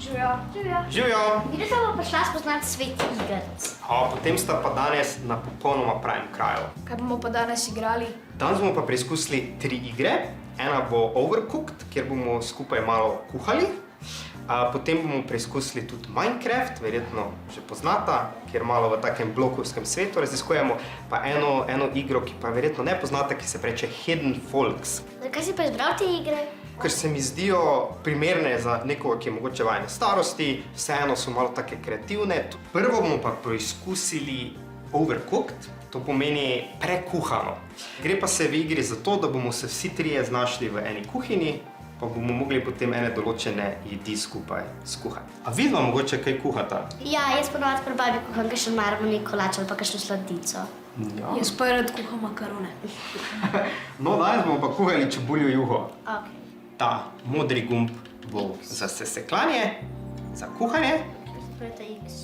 Živijo. Živijo. Vidite, bomo prišla spoznati svet igric. Potem sta pa danes na popolnoma pravem kraju. Kaj bomo pa danes igrali? Danes bomo pa preizkusili 3 igre. Ena bo Overcooked, kjer bomo skupaj malo kuhali. Potem bomo preizkusili tudi Minecraft, verjetno že poznata, kjer malo v takem blokovskem svetu raziskujemo. Pa eno igro, ki pa verjetno ne poznate, ki se reče Hidden Folks. Zakaj si pa izbral te igre? Ker se mi zdijo primerne za nekoga, ki je mogoče vajene starosti, vseeno so malo take kreativne. Prvo bomo pa preizkusili Overcooked, to pomeni prekuhano. Gre pa se v igri za to, da bomo se vsi trije znašli v eni kuhinji, pa bomo mogli potem ene določene jedi skupaj skuhati. A vidva mogoče kaj kuhata? Ja, jaz ponovadi pri babi kuham kakšen marmoni kolač ali pa kakšno sladico. Ja. Jaz pa rad kuham makarone. No, danes bomo pa kuhali čebuljo juho. Okay. Ta modri gumb bo za sesekljanje, za kuhanje.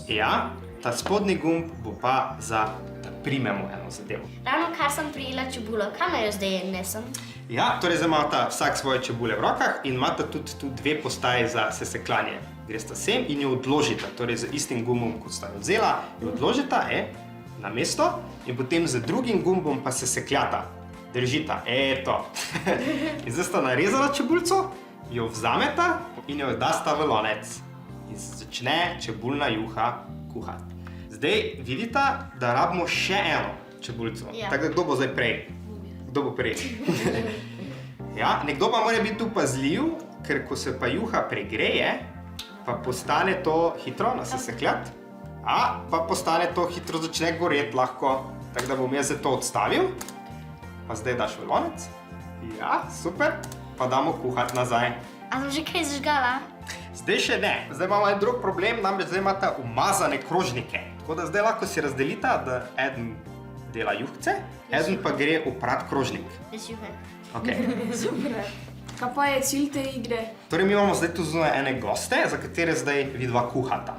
Ja, ta spodnji gumb bo pa za da primemo eno zadevo. Ravno kar sem prijela čebulo, kam naj jo zdaj nesem? Ja, torej zdaj imata vsak svoje čebule v rokah in imata tudi tu 2 postaji za sesekljanje. Gresta sem in jo odložita, torej z istim gumbom, kot sta jo vzela, jo odložita na mesto in potem z drugim gumbom pa sesekljata. Držita, eto. In zdaj sta narezala čebulco, jo vzameta in jo dasta v lonec. In začne čebulna juha kuhati. Zdaj vidita, da rabimo še eno čebulco. Ja. Tako da kdo bo zdaj prej? Kdo bo prej? Ja, nekdo pa mora biti tu pazljiv, ker ko se pa juha pregreje, pa postane to hitro nasesekljati, pa postane to hitro začne goreti lahko. Tako da bom jaz zdaj to odstavil. Pa zdaj daš v lonec. Ja, super. Pa damo kuhati nazaj. A sem že kaj zažgala? Zdaj še ne. Zdaj imamo en drug problem, namreč zdaj imata umazane krožnike. Tako da zdaj lahko si razdelita, da eden dela juhce, eden pa gre oprat krožnik. Jaz juhe. Okay. Super. Kaj pa je cilj te igre? Torej mi imamo zdaj tu zunaj ene goste, za katere zdaj vidva kuhata.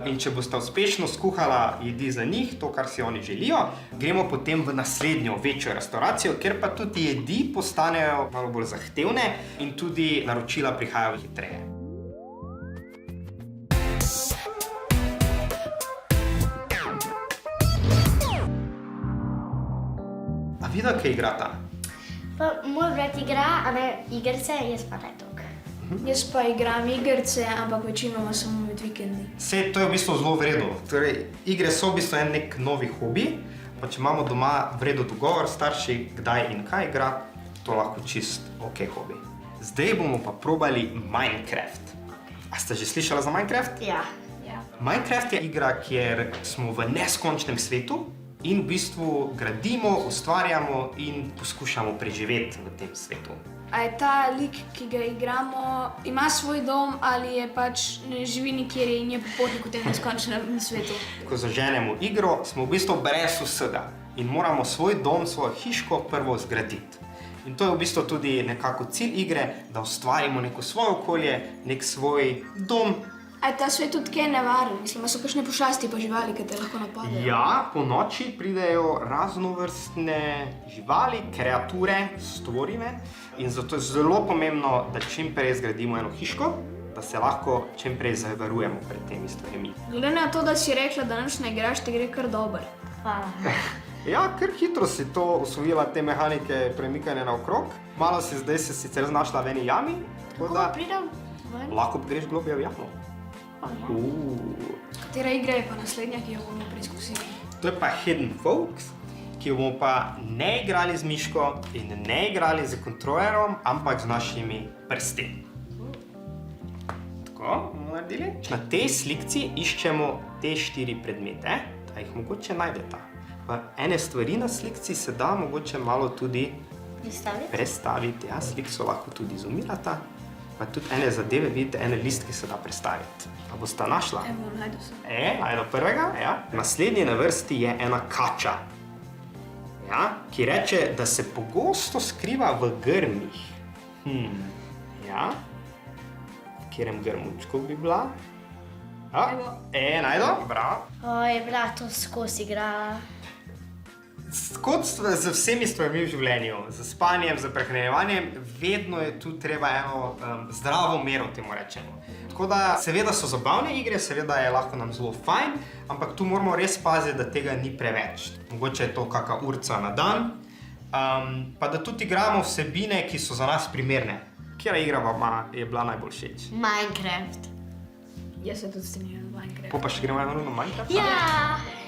In če boste uspešno skuhala jedi za njih, to, kar si oni želijo, gremo potem v naslednjo večjo restauracijo, kjer pa tudi jedi postanejo malo bolj zahtevne in tudi naročila prihajajo hitreje. A vidva, kaj igrata? Pa moj brat igra, a ne igrice, jaz pa ne toliko. Jaz pa igram igrice, ampak večinoma samo med vikendi. Sej, to je v bistvu zelo v redu. Torej, igre so v bistvu nek novi hobi, pa če imamo doma v redu dogovor starši, kdaj in kaj igra, to lahko čist ok hobi. Zdaj bomo pa probali Minecraft. A ste že slišali za Minecraft? Ja. Minecraft je igra, kjer smo v neskončnem svetu in v bistvu gradimo, ustvarjamo in poskušamo preživeti v tem svetu. A je ta lik, ki ga igramo, ima svoj dom ali je pač ne živi nikjer in je popotnik v tem neskončnem svetu? Ko zaženemo igro, smo v bistvu brez vsega in moramo svoj dom, svojo hiško prvo zgraditi. In to je v bistvu tudi nekako cilj igre, da ustvarimo neko svoje okolje, nek svoj dom. A je ta svet tudi kaj nevaren? Mislim, so kakšne pošasti pa živali, ki te lahko napadejo? Ja, po noči pridejo raznovrstne živali, kreature, stvorine. In zato je zelo pomembno, da čim prej zgradimo eno hiško, da se lahko čim prej zavarujemo pred temi stvarmi. Glede na to, da si rekla, da nič ne igraš, te gre kar dobro. Hvala. Ja, kar hitro si to osvojila, te mehanike premikanja naokrog. Malo si zdaj se sicer znašla v eni jami, tako da Pridem ven? lahko greš globje v jamo. Katera igra je pa naslednja, ki jo bomo preizkusili? To je pa Hidden Folks, ki jo bomo pa ne igrali z miško in ne igrali z kontrolerom, ampak z našimi prsti. Tako bomo naredili. Na tej slikci iščemo te 4 predmete, da jih mogoče najdeta. Pa ene stvari na slikci se da mogoče malo tudi prestaviti. Ja, slik so lahko tudi zoomirata. Pa tudi ene zadeve, vidite, ene listke se da prestaviti. A boste našla? Evo, najdu sem. Najdo prvega, ja. Naslednji na vrsti je ena kača, ja, ki reče, da se pogosto skriva v grmih. Ja. V katerem grmučku bi bila? Evo. Najdo, bravo. Je bila to skozi igrala. Kot z vsemi stvarmi v življenju, z spanjem, z prehranjevanjem, vedno je tu treba eno zdravo mero, temu rečemo. Tako da, seveda so zabavne igre, seveda je lahko nam zelo fajn, ampak tu moramo res paziti, da tega ni preveč. Mogoče je to kakšna urca na dan, pa da tudi igramo vsebine, ki so za nas primerne. Katera igra vam je bila najbolj všeč? Minecraft. Jaz se tudi strinjam z Minecraft. Pa še gremo eno na Minecraft? Ja!